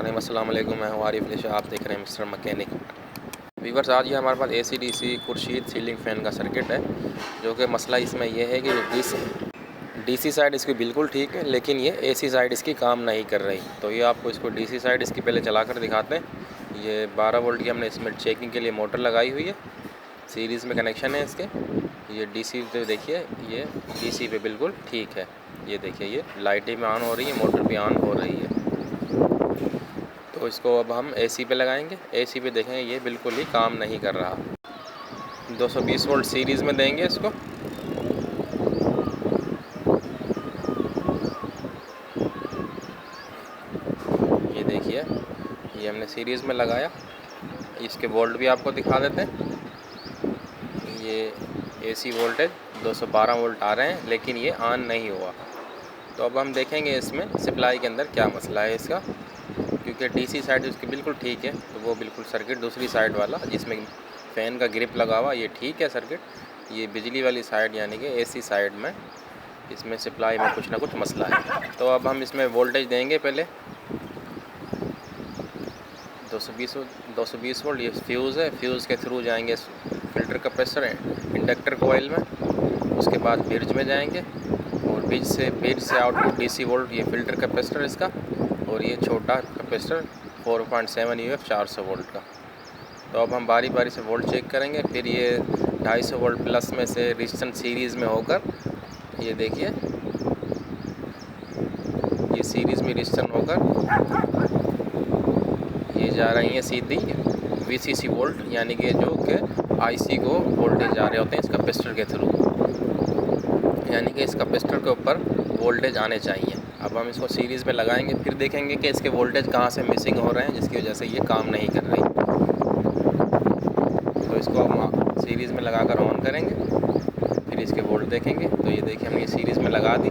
बिस्मिल्लाहिर्रहमानिर्रहीम। अस्सलाम वालेकुम। मैं हूं आरिफ निशा, आप देख रहे हैं मिस्टर मैकेनिक। व्यूअर्स, आज ये हमारे पास AC/DC खुर्शीद सीलिंग फ़ैन का सर्किट है। जो कि मसला इसमें यह है कि DC साइड इसकी बिल्कुल ठीक है, लेकिन ये AC साइड इसकी काम नहीं कर रही। तो ये आपको इसको DC साइड इसकी पहले चला कर दिखाते हैं। ये 12 वोल्ट की हमने इसमें चेकिंग के लिए मोटर लगाई हुई है, सीरीज़ में कनेक्शन है इसके। ये DC पे देखिए, ये DC पे बिल्कुल ठीक है। ये देखिए, ये लाइटें भी ऑन हो रही है, मोटर भी ऑन हो रही है। तो इसको अब हम AC पे लगाएंगे। AC पे देखेंगे ये बिल्कुल ही काम नहीं कर रहा। 220 वोल्ट सीरीज़ में देंगे इसको। ये देखिए, ये हमने सीरीज़ में लगाया। इसके वोल्ट भी आपको दिखा देते हैं। ये AC वोल्टेज 212 वोल्ट आ रहे हैं, लेकिन ये ऑन नहीं हुआ। तो अब हम देखेंगे इसमें सप्लाई के अंदर क्या मसला है इसका, क्योंकि DC साइड उसकी बिल्कुल ठीक है। तो वो बिल्कुल सर्किट दूसरी साइड वाला जिसमें फ़ैन का ग्रिप लगा हुआ, ये ठीक है सर्किट। ये बिजली वाली साइड यानी कि AC साइड में इसमें सप्लाई में कुछ ना कुछ मसला है। तो अब हम इसमें वोल्टेज देंगे पहले 220 वोल्ट। ये फ्यूज़ है, फ्यूज़ के थ्रू जाएंगे फ़िल्टर कैपेसिटर इंडक्टर कोयल में। उसके बाद ब्रिज में जाएंगे और ब्रिज से आउटपुट DC वोल्ट, ये फ़िल्टर कैपेसिटर इसका, और ये छोटा कैपेसिटर 4.7 UF 400 वोल्ट का। तो अब हम बारी बारी से वोल्ट चेक करेंगे। फिर ये 250 वोल्ट प्लस में से रेजिस्टेंस सीरीज़ में होकर, ये देखिए, ये सीरीज़ में रेजिस्टेंस होकर ये जा रही हैं सीधी VCC वोल्ट, यानी कि जो कि IC को वोल्टेज जा रहे होते हैं इस कैपेसिटर के थ्रू, यानी कि इस कैपेसिटर के ऊपर वोल्टेज आने चाहिए। अब हम इसको सीरीज़ में लगाएंगे, फिर देखेंगे कि इसके वोल्टेज कहाँ से मिसिंग हो रहे हैं, जिसकी वजह से ये काम नहीं कर रही। तो इसको हम सीरीज़ में लगाकर ऑन करेंगे, फिर इसके वोल्ट देखेंगे। तो ये देखिए, हमने सीरीज़ में लगा दी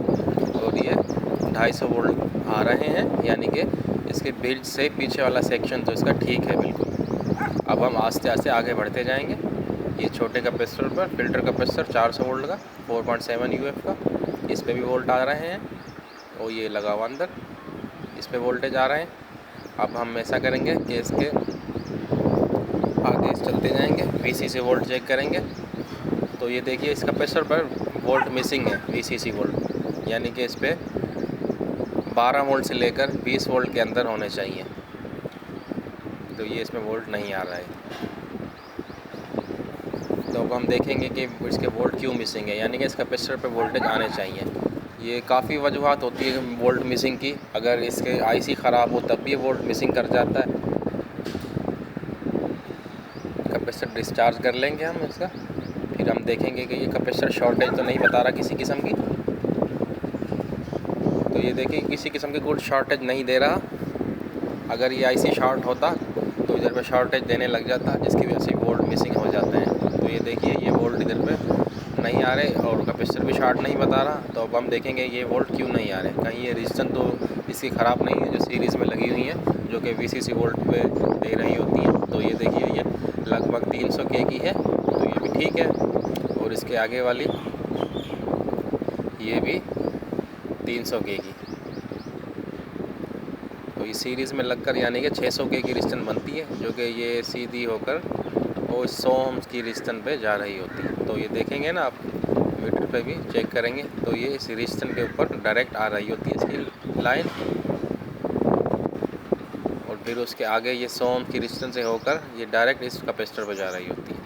और ये 250 वोल्ट आ रहे हैं, यानी कि इसके ब्रिज से पीछे वाला सेक्शन तो इसका ठीक है बिल्कुल। अब हम आस्ते आस्ते आगे बढ़ते जाएंगे। ये छोटे कैपेसिटर पर फ़िल्टर कैपेसिटर 400 वोल्ट का 4.7 UF का, इस पे भी वोल्ट आ रहे हैं। और ये लगा हुआ अंदर, इस पे वोल्टेज आ रहे हैं। अब हम ऐसा करेंगे कि इसके आगे चलते जाएंगे, VCC वोल्ट चेक करेंगे। तो ये देखिए, इस कैपेसिटर पर वोल्ट मिसिंग है, VCC वोल्ट, यानी कि इस पर 12 वोल्ट से लेकर 20 वोल्ट के अंदर होने चाहिए। तो ये इसमें वोल्ट नहीं आ रहा है। तो अब हम देखेंगे कि इसके वोल्ट क्यों मिसिंग है, यानी कि इस कैपेसिटर पे वोल्टेज आने चाहिए। ये काफ़ी वजूहात होती है वोल्ट मिसिंग की। अगर इसके IC ख़राब हो तब भी वोल्ट मिसिंग कर जाता है। कैपेसिटर डिस्चार्ज कर लेंगे हम इसका, फिर हम देखेंगे कि ये कैपेसिटर शॉर्टेज तो नहीं बता रहा किसी किस्म की। तो ये देखिए, किसी किस्म की कोई शॉर्टेज नहीं दे रहा। अगर ये IC शॉर्ट होता तो इधर पे शॉर्टेज देने लग जाता, जिसकी वजह से वोल्ट मिसिंग हो जाते हैं। तो ये देखिए, ये वोल्ट इधर पे नहीं आ रहे और कैपेसिटर भी शॉर्ट नहीं बता रहा। तो अब हम देखेंगे ये वोल्ट क्यों नहीं आ रहे। कहीं ये रेजिस्टेंस तो इसकी ख़राब नहीं है जो सीरीज़ में लगी हुई है, जो कि VCC वोल्ट पे दे रही होती हैं। तो ये देखिए, ये लगभग 300 K की है, तो ये भी ठीक है। और इसके आगे वाली ये भी 300 K की। तो ये सीरीज़ में लगकर यानी कि 600 K की रेजिस्टेंस बनती है, जो कि ये सीधी होकर और 100 ohms की रेजिस्टेंस पे जा रही होती है। तो ये देखेंगे ना आप, मीटर पे भी चेक करेंगे तो ये इस रेजिस्टेंस के ऊपर डायरेक्ट आ रही होती है इसकी लाइन, और फिर उसके आगे ये 100 ohms की रेजिस्टेंस से होकर ये डायरेक्ट इस कैपेसिटर पे जा रही होती है।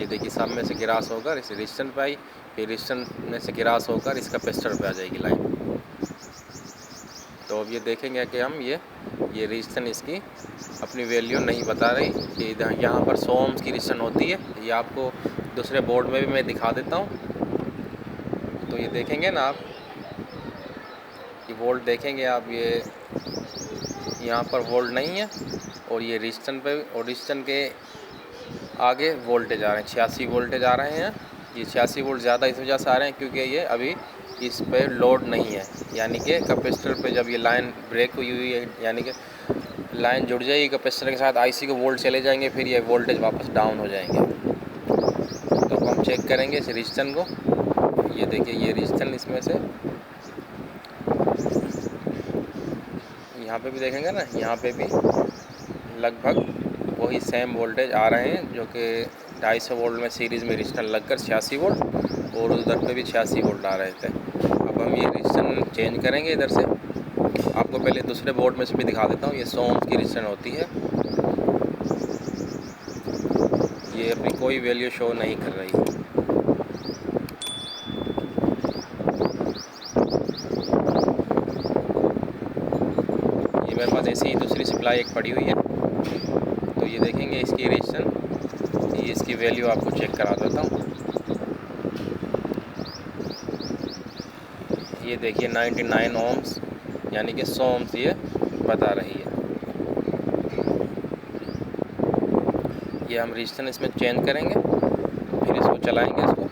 ये देखिए, सब में से गिरास होकर इस रेजिस्टेंस पे आई, फिर रेजिस्टेंस में से गिरास होकर इस कैपेसिटर पे आ जाएगी लाइन। तो अब ये देखेंगे कि हम ये रेजिस्टेंस इसकी अपनी वैल्यू नहीं बता रही कि यहाँ पर 100 ohms की रेजिस्टेंस होती है। ये आपको दूसरे बोर्ड में भी मैं दिखा देता हूँ। तो ये देखेंगे ना आप, ये वोल्ट देखेंगे आप, ये यहाँ पर वोल्ट नहीं है और ये रेजिस्टेंस पे, और रेजिस्टेंस के आगे वोल्टेज आ रहे हैं 86 वोल्टेज आ रहे हैं। ये 86 वोल्ट ज़्यादा इस वजह से आ रहे हैं क्योंकि ये अभी इस पर लोड नहीं है, यानी कि कैपेसिटर पे जब ये लाइन ब्रेक हुई है, यानी कि लाइन जुड़ जाएगी कैपेसिटर के साथ, IC को वोल्ट चले जाएंगे, फिर ये वोल्टेज वापस डाउन हो जाएंगे। तो हम चेक करेंगे इस रेजिस्टेंस को। ये देखिए, ये रेजिस्टेंस इसमें से यहाँ पे भी देखेंगे ना, यहाँ पे भी लगभग वही सेम वोल्टेज आ रहे हैं जो कि 250 वोल्ट में सीरीज़ में रजिस्टर लगकर 86 वोल्ट, और उधर पे भी 86 वोल्ट आ रहे थे। अब हम ये रजिस्टर चेंज करेंगे इधर से। आपको पहले दूसरे बोर्ड में से भी दिखा देता हूँ। ये 100 ओम की रजिस्टर होती है, ये अपनी कोई वैल्यू शो नहीं कर रही। ये मेरे पास ऐसी ही दूसरी सप्लाई एक पड़ी हुई है, तो ये देखेंगे इसकी रजिस्टर, ये इसकी वैल्यू आपको चेक करा देता हूँ। ये देखिए 99 ओम्स यानी कि 100 ओम्स ये बता रही है। ये हम रजिस्टर इसमें चेंज करेंगे, फिर इसको चलाएंगे इसको।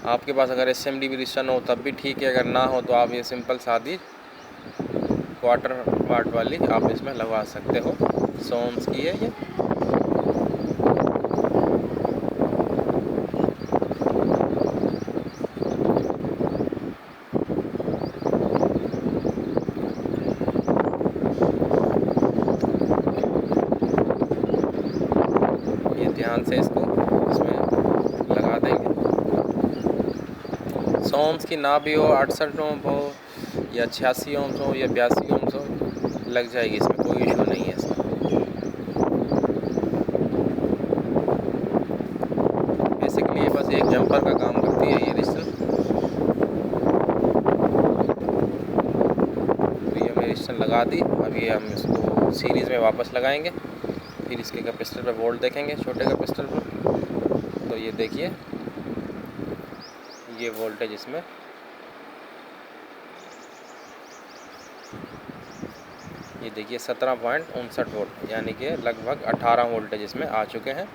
आपके पास अगर SMD भी रजिस्टर हो तब भी ठीक है, अगर ना हो तो आप ये सिंपल सादी क्वार्टर वाट वाली आप इसमें लगा सकते हो। 100 ओम्स की है ये। ध्यान से इसको इसमें लगा देंगे। 100 ओम्स की ना भी हो, 68 ओम हो या 86 ओम्स हो या 82 ओम्स हो, लग जाएगी, इसमें कोई इशू नहीं है इसका। बेसिकली ये बस एक जंपर का काम करती है ये रजिस्टर। तो ये हमने रजिस्टर लगा दी। अभी हम इसको सीरीज़ में वापस लगाएंगे, फिर इसके कैपेसिटर पे वोल्ट देखेंगे, छोटे कैपेसिटर पर। तो ये देखिए ये वोल्टेज इसमें ये देखिए 17.59 वोल्ट यानी कि लगभग 18 वोल्टेज इसमें आ चुके हैं।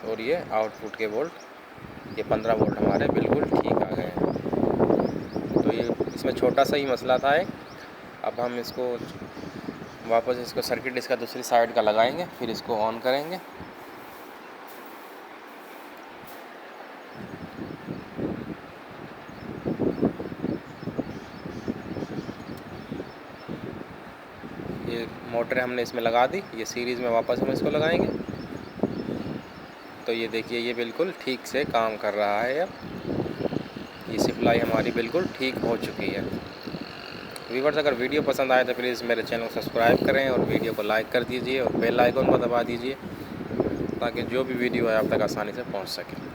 और ये आउटपुट के वोल्ट ये 15 वोल्ट हमारे बिल्कुल ठीक आ गए हैं। तो ये इसमें छोटा सा ही मसला था एक। अब हम इसको वापस इसको सर्किट इसका दूसरी साइड का लगाएंगे, फिर इसको ऑन करेंगे। ये मोटर हमने इसमें लगा दी, ये सीरीज़ में वापस हम इसको लगाएंगे। तो ये देखिए ये बिल्कुल ठीक से काम कर रहा है। अब ये सप्लाई हमारी बिल्कुल ठीक हो चुकी है। व्यूअर्स, अगर वीडियो पसंद आए तो प्लीज़ मेरे चैनल को सब्सक्राइब करें और वीडियो को लाइक कर दीजिए और बेल आइकन को दबा दीजिए ताकि जो भी वीडियो है आप तक आसानी से पहुंच सके।